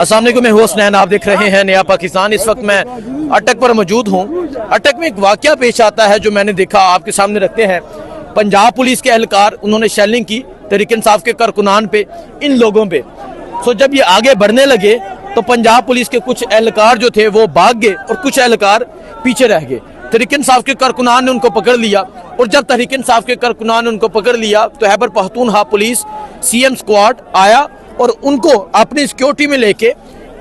अस्सलाम वालेकुम, मैं हुसनैन, आप देख रहे हैं नया पाकिस्तान। इस वक्त मैं अटक पर मौजूद हूँ। अटक में एक वाकया पेश आता है जो मैंने देखा, आपके सामने रखते हैं। पंजाब पुलिस के एहलकार, उन्होंने शेलिंग की तहरीक इंसाफ के कारकुनान पे, इन लोगों पे। सो जब ये आगे बढ़ने लगे तो पंजाब पुलिस के कुछ एहलकार जो थे वो भाग गए और कुछ एहलकार पीछे रह गए। तहरीक इंसाफ के कारकुनान ने उनको पकड़ लिया और जब तहरीक इंसाफ के कारकुनान ने उनको पकड़ लिया तो Khyber Pakhtunkhwa police CM squad आया और उनको अपनी सिक्योरिटी में लेके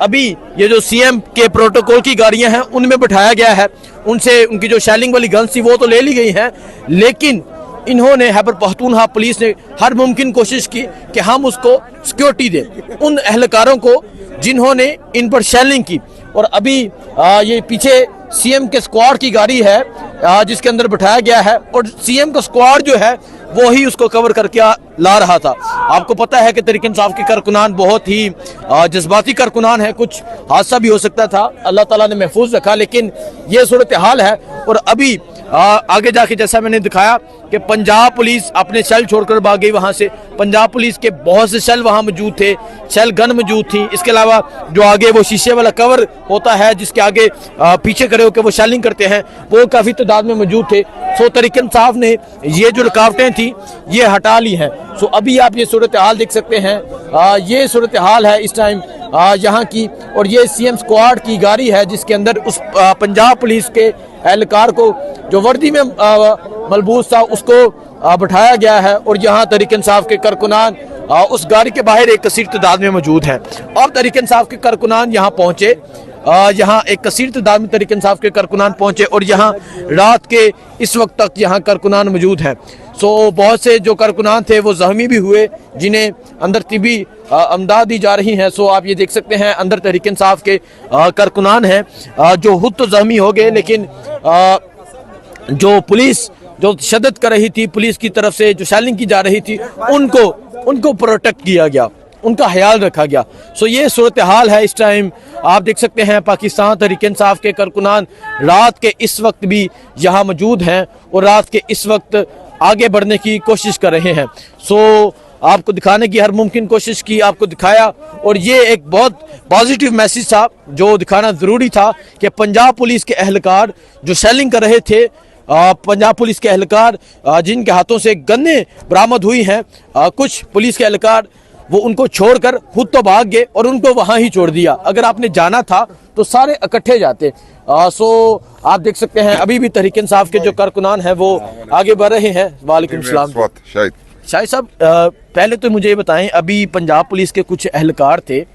अभी ये जो सीएम के प्रोटोकॉल की गाड़ियां हैं उनमें बिठाया गया है। उनसे उनकी जो शेलिंग वाली गन्स थी वो तो ले ली गई हैं, लेकिन इन्होंने खैबर पख्तूनख्वा पुलिस ने हर मुमकिन कोशिश की कि हम उसको सिक्योरिटी दें उन एहलकारों को जिन्होंने इन पर शेलिंग की। और अभी ये पीछे सीएम के स्क्वाड की गाड़ी है जिसके अंदर बिठाया गया है और सीएम का स्क्वाड जो है वो ही उसको कवर करके ला रहा था। आपको पता है कि तहरीक इंसाफ के कारकुनान बहुत ही जज्बाती कारकुनान है, कुछ हादसा भी हो सकता था, अल्लाह ताला ने महफूज रखा, लेकिन ये सूरत हाल है। और अभी आगे जाके जैसा मैंने दिखाया कि पंजाब पुलिस अपने सेल छोड़कर भाग गई वहां से। पंजाब पुलिस के बहुत से सेल वहां मौजूद थे, सेल गन मौजूद थी। इसके अलावा जो आगे वो शीशे वाला कवर होता है जिसके आगे पीछे खड़े होकर वो शेलिंग करते हैं, वो काफी तादाद में मौजूद थे। सो तहरीक इंसाफ ने ये जो रुकावटें थी ये हटा ली हैं। सो अभी आप ये सूरत हाल देख सकते हैं, ये सूरत हाल है इस टाइम यहाँ की। और ये सीएम स्क्वाड की गाड़ी है जिसके अंदर उस पंजाब पुलिस के एहलकार को जो वर्दी में मलबूस था उसको बिठाया गया है। और यहाँ तहरीक इंसाफ के कारकुनान उस गाड़ी के बाहर एक कसीर तादाद में मौजूद हैं और तहरीक इंसाफ के कारकुनान यहाँ पहुँचे। यहाँ एक कसीर तादाद में तहरीक इंसाफ के कारकुनान पहुँचे और यहाँ रात के इस वक्त तक यहाँ कारकुनान मौजूद हैं। सो बहुत से जो कारकुनान थे वो जख्मी भी हुए, जिन्हें अंदर तिबी अमदाद दी जा रही हैं। सो आप ये देख सकते हैं अंदर तहरीक इंसाफ के कारकुनान हैं जो खुद तो जख्मी हो गए, लेकिन जो पुलिस जो तशद्दुद कर रही थी, पुलिस की तरफ से जो शेलिंग की जा रही थी, उनको प्रोटेक्ट किया गया, उनका ख्याल रखा गया। सो ये सूरत हाल है इस टाइम। आप देख सकते हैं पाकिस्तान तहरीक इंसाफ के कारकुनान रात के इस वक्त भी यहाँ मौजूद हैं और रात के इस वक्त आगे बढ़ने की कोशिश कर रहे हैं। सो आपको दिखाने की हर मुमकिन कोशिश की, आपको दिखाया। और ये एक बहुत पॉजिटिव मैसेज था जो दिखाना ज़रूरी था कि पंजाब पुलिस के एहलकार जो शेलिंग कर रहे थे, पंजाब पुलिस के एहलकार जिनके हाथों से गन्ने बरामद हुई हैं, कुछ पुलिस के एहलकार वो उनको छोड़कर खुद तो भाग गए और उनको वहाँ ही छोड़ दिया। अगर आपने जाना था तो सारे इकट्ठे जाते। सो आप देख सकते हैं अभी भी तहरीक इंसाफ के जो कारकुनान हैं वो आगे बढ़ रहे हैं। वालेकुम सलाम। शाहिद साहब, पहले तो मुझे ये बताएं, अभी पंजाब पुलिस के कुछ एहलकार थे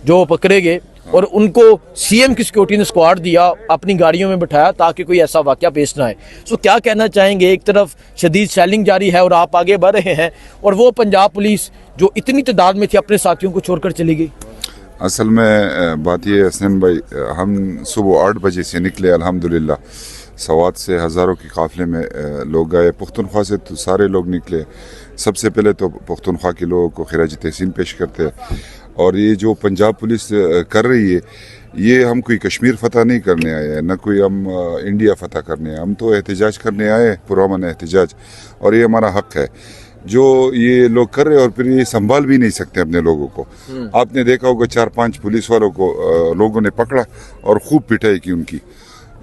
जो पकड़े गए और उनको सीएम की सिक्योरिटी ने स्क्वाड दिया, अपनी गाड़ियों में बिठाया ताकि कोई ऐसा वाकया पेश ना आए। सो क्या कहना चाहेंगे? एक तरफ शदीद शेलिंग जारी है और आप आगे बढ़ रहे हैं और वो पंजाब पुलिस जो इतनी तादाद में थी अपने साथियों को छोड़कर चली गई। असल में बात ये है हसन भाई, हम सुबह 8 बजे से निकले अल्हम्दुलिल्लाह। सवात से हज़ारों के काफ़िले में लोग गए। पख्तूनख्वा से तो सारे लोग निकले। सबसे पहले तो पख्तूनख्वा के लोगों को खिराज तहसीन पेश करते हैं। और ये जो पंजाब पुलिस कर रही है, ये हम कोई कश्मीर फ़तह नहीं करने आए हैं, न कोई हम इंडिया फ़तह करने आए। हम तो एहतजाज करने आए, पुरअमन एहतजाज, और ये हमारा हक़ है। जो ये लोग कर रहे हैं और फिर ये संभाल भी नहीं सकते अपने लोगों को। आपने देखा होगा 4-5 पुलिस वालों को लोगों ने पकड़ा और खूब पिटाई की उनकी।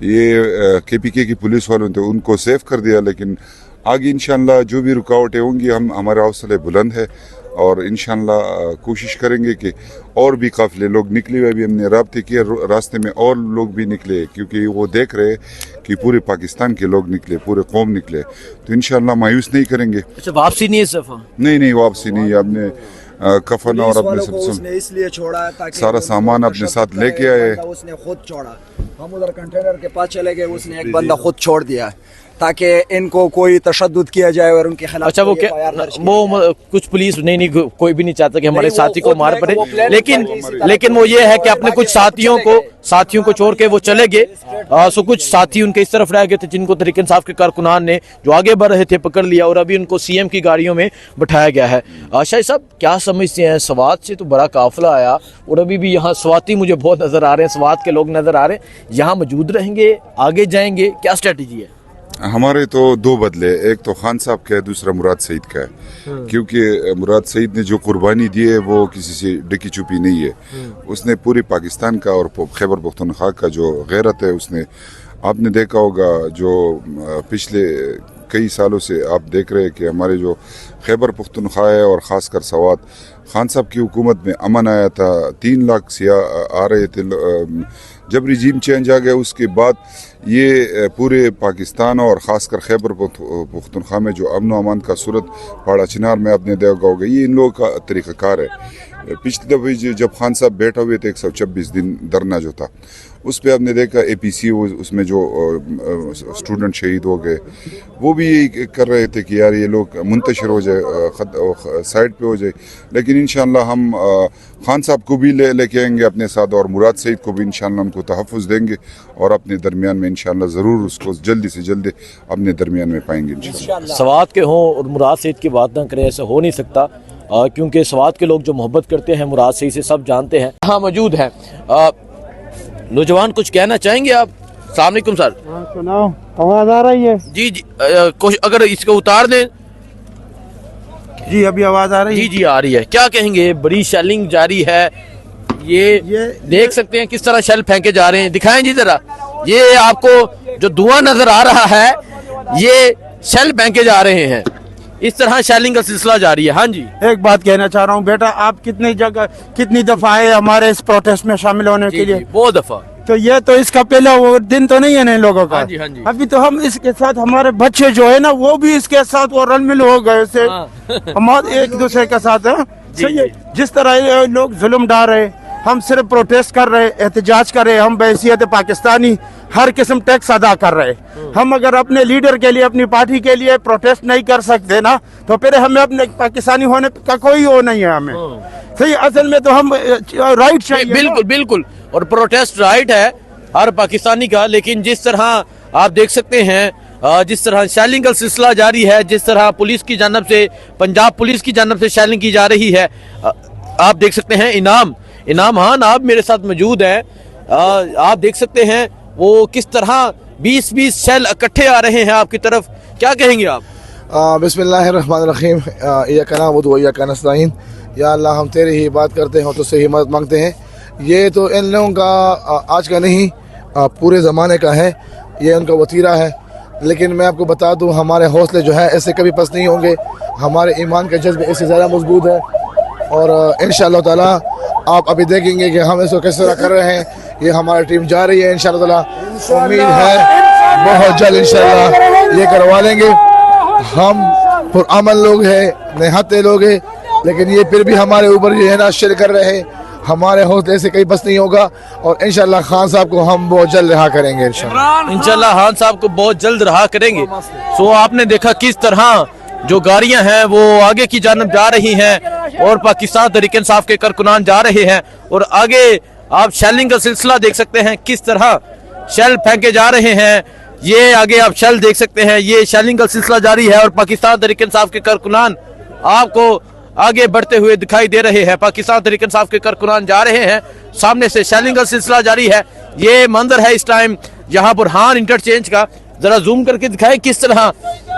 ये केपीके की पुलिस वालों ने उनको सेफ कर दिया, लेकिन आगे इंशाअल्लाह जो भी रुकावटें होंगी, हमारे हौसले बुलंद है और इंशाअल्लाह कोशिश करेंगे कि और भी काफ़िले लोग निकले हुए भी हमने राब्ते किए, रास्ते में और लोग भी निकले, क्योंकि वो देख रहे कि पूरे पाकिस्तान के लोग निकले, पूरे कौम निकले, तो इंशाअल्लाह मायूस नहीं करेंगे। अच्छा, वापसी नहीं है सफ़ा? नहीं, वापसी नहीं। आपने कफन और अपने सब इसलिए छोड़ा ताकि सारा सामान अपने साथ लेके आए। उसने खुद छोड़ा, हम उधर कंटेनर के पास चले गए, उसने एक बंदा खुद छोड़ दिया ताकि इनको कोई तशद्दुद किया जाए और उनके खिलाफ। अच्छा, वो कुछ पुलिस नहीं कोई भी नहीं चाहता कि हमारे साथी को मार पड़े, लेकिन वो ये है कि अपने कुछ साथियों को छोड़ के वो चले गए। सो कुछ साथी उनके इस तरफ रह गए थे जिनको तहरीक इंसाफ के कारकुनान ने जो आगे बढ़ रहे थे पकड़ लिया और अभी उनको सीएम की गाड़ियों में बिठाया गया है। शाहिद साहब, क्या समझते हैं? स्वात से तो बड़ा काफिला आया और अभी भी यहाँ स्वाती मुझे बहुत नजर आ रहे हैं, स्वात के लोग नजर आ रहे हैं, यहाँ मौजूद रहेंगे, आगे जाएंगे, क्या स्ट्रेटजी है? हमारे तो दो बदले, एक तो खान साहब का है, दूसरा मुराद सईद का है। क्योंकि मुराद सईद ने जो कुर्बानी दी है वो किसी से डिकी छुपी नहीं है। उसने पूरे पाकिस्तान का और खैबर पख्तूनख्वा का जो गैरत है, उसने, आपने देखा होगा जो पिछले कई सालों से आप देख रहे हैं कि हमारे जो खैबर पख्तूनख्वा है और ख़ासकर सवात, खान साहब की हुकूमत में अमन आया था, 3 लाख सियाह आ रहे थे। जब रिजीम चेंज आ गया उसके बाद ये पूरे पाकिस्तान और ख़ासकर खैबर पख्तूनख्वा में जो अमन व अमान का सूरत पहाड़ा चिनार में आपने देखा होगा, ये इन लोगों का तरीक़ाकार है। पिछले दफ़े जब खान साहब बैठा हुए थे 126 दिन धरना जो था, उस पर आपने देखा APC उसमें जो स्टूडेंट शहीद हो गए, वो भी यही कर रहे थे कि यार ये लोग मुंतशिर हो जाए, साइड पे हो जाए। लेकिन इंशाअल्लाह हम खान साहब को भी लेके आएंगे अपने साथ, और मुराद सईद को भी इंशाअल्लाह उनको तहफ़्फ़ुज़ देंगे, और अपने दरमियान में इंशाअल्लाह ज़रूर उसको जल्दी से जल्दी अपने दरमियान में पाएंगे इंशाअल्लाह। सवात के हों और मुराद सईद की बात ना करें, ऐसा हो नहीं सकता, क्योंकि सवात के लोग जो मोहब्बत करते हैं मुराद सईद से सब जानते हैं। हाँ मौजूद हैं नौजवान, कुछ कहना चाहेंगे आप? अस्सलाम वालेकुम सर। सुनाओ, आवाज आ रही है? जी जी, अगर इसको उतार दें। जी अभी आवाज आ रही जी है? जी आ रही है। क्या कहेंगे? बड़ी शेलिंग जारी है, ये देख सकते हैं किस तरह शेल फेंके जा रहे हैं। दिखाएं जी जरा, ये आपको जो धुआं नजर आ रहा है, ये शेल फेंके जा रहे हैं। इस तरह शेलिंग का सिलसिला जारी है। हाँ जी, एक बात कहना चाह रहा हूँ बेटा, आप कितनी दफा आए हमारे इस प्रोटेस्ट में शामिल होने के लिए? बहुत दफा। तो ये तो इसका पहला वो दिन तो नहीं है ना इन लोगों का? हाँ जी, हाँ जी। अभी तो हम इसके साथ, हमारे बच्चे जो है ना वो भी इसके साथ वो रल मिल हो गए से, हमारे एक दूसरे के साथ है। सही है, जिस तरह ये लोग जुल्म डाल रहे, हम सिर्फ प्रोटेस्ट कर रहे, एहतजाज कर रहे, हम बहैसियत पाकिस्तानी हर किस्म टैक्स अदा कर रहे। हम अगर अपने लीडर के लिए, अपनी पार्टी के लिए प्रोटेस्ट नहीं कर सकते ना, तो फिर हमें अपने पाकिस्तानी होने का कोई वो नहीं है हमें। सही, असल में तो हम राइट चाहिए। बिल्कुल बिल्कुल, और प्रोटेस्ट राइट है हर पाकिस्तानी का। लेकिन जिस तरह आप देख सकते हैं, जिस तरह शेलिंग का सिलसिला जारी है, जिस तरह पुलिस की जानब से, पंजाब पुलिस की जानब से शेलिंग की जा रही है, आप देख सकते हैं। इनाम खान आप मेरे साथ मौजूद हैं, आप देख सकते हैं वो किस तरह 20-20 शेल इकट्ठे आ रहे हैं आपकी तरफ। क्या कहेंगे आप? बिस्मिल्लाहिर्रहमानिर्रहीम, इय्याका नअबुदु व इय्याका नस्तईन। या अल्लाह, हम तेरी ही बात करते हैं और तुझसे ही मदद मांगते हैं। ये तो इन लोगों का आज का नहीं, पूरे ज़माने का है, ये उनका वतीरा है। लेकिन मैं आपको बता दूं, हमारे हौसले जो है ऐसे कभी पस्त नहीं होंगे, हमारे ईमान के जज्बे इससे ज़्यादा मजबूत है। और इंशाअल्लाह ताला आप अभी देखेंगे कि हम इसको किस तरह कर रहे हैं। ये हमारी टीम जा रही है, इंशाअल्लाह ताला उम्मीद है बहुत जल्द इंशाअल्लाह ये करवा लेंगे। हम पुरअमल लोग हैं, निहत्ते लोग हैं, लेकिन ये फिर भी हमारे ऊपर जो है ना शेर कर रहे हैं। हमारे हौसले से कहीं बस नहीं होगा, और इंशाअल्लाह खान साहब को हम बहुत जल्द रहा करेंगे इंशाअल्लाह खान साहब को बहुत जल्द रहा करेंगे। सो आपने देखा किस तरह जो गाड़ियां हैं वो आगे की जानब जा रही हैं और पाकिस्तान तहरीक इंसाफ के कारकुनान जा रहे हैं, और आगे आप शेलिंग का सिलसिला देख सकते हैं किस तरह शेल फेंके जा रहे हैं। ये आगे आप शेल देख सकते हैं, ये शेलिंग का सिलसिला जारी है, और पाकिस्तान तहरीक इंसाफ के कारकुनान आपको आगे बढ़ते हुए दिखाई दे रहे हैं। पाकिस्तान तहरीक इंसाफ के कारकुनान जा रहे हैं, सामने से शेलिंग का सिलसिला जारी है। ये मंजर है इस टाइम यहाँ बुरहान इंटरचेंज का। जरा जूम करके दिखाए किस तरह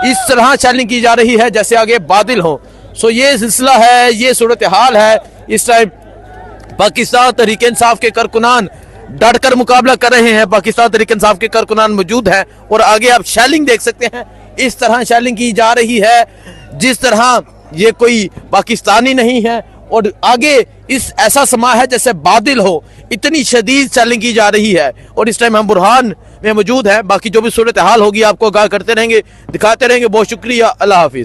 इस तरह शेलिंग की जा रही है जैसे आगे बादल हो। सो ये सिलसिला है, ये सूरत हाल है इस टाइम। पाकिस्तान तहरीक इंसाफ के कारकुनान डट कर मुकाबला कर रहे हैं। पाकिस्तान तहरीक इंसाफ के कारकुनान मौजूद हैं, और आगे आप शेलिंग देख सकते हैं, इस तरह शेलिंग की जा रही है जिस तरह ये कोई पाकिस्तानी नहीं है, और आगे इस ऐसा समा है जैसे बादल हो, इतनी शदीद शेलिंग की जा रही है। और इस टाइम हम बुरहान में मौजूद हैं। बाकी जो भी सूरत हाल होगी आपको आगाह करते रहेंगे, दिखाते रहेंगे। बहुत शुक्रिया, अल्लाह हाफिज।